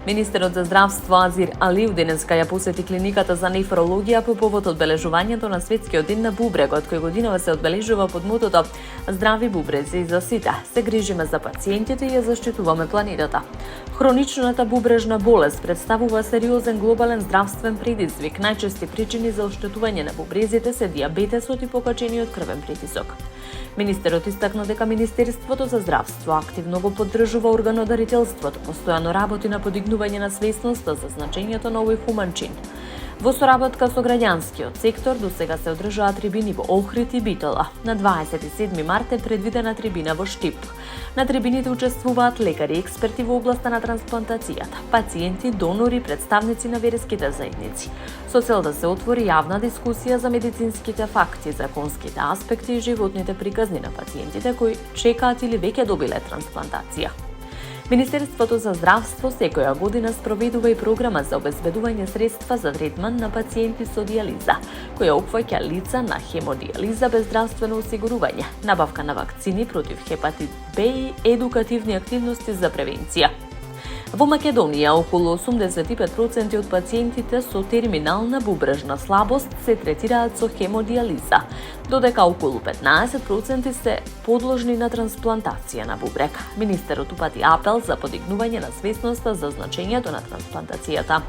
Министерот за здравство Азир Алиев денеска ја посети клиниката за нефрологија по повод одбележувањето на светскиот ден на бубрегот, кој годинава се одбележува под мотото "Здрави бубрези за сите, се грижиме за пациентите и ја заштитуваме планетата". Хроничната бубрежна болест представува сериозен глобален здравствен предизвик. Најчести причини за оштетување на бубрезите се дијабетесот и покачениот крвен притисок. Министерот истакна дека Министерството за здравство активно го поддржува органодарителството, постојано работи на подигнување на свесноста за значењето на овој хуман чин. Во соработка со граѓанскиот сектор досега се одржаа трибини во Охрид и Битола. На 27 март е предвидена трибина во Штип. На трибините учествуваат лекари и експерти во областа на трансплантацијата, пациенти, донори, представници на верските заедници, со цел да се отвори јавна дискусија за медицинските факти, законските аспекти и животните приказни на пациентите кои чекаат или веќе добиле трансплантација. Министерството за здравство секоја година спроведува и програма за обезбедување средства за третман на пациенти со дијализа, која опфаќа лица на хемодијализа без здравствено осигурување, набавка на вакцини против хепатит Б и едукативни активности за превенција. Во Македонија, околу 85% од пациентите со терминална бубрежна слабост се третираат со хемодијализа, додека околу 15% се подложни на трансплантација на бубрек. Министерот упати апел за подигнување на свесноста за значењето на трансплантацијата,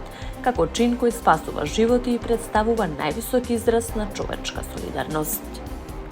како чин кој спасува животи и представува највисок израз на човечка солидарност.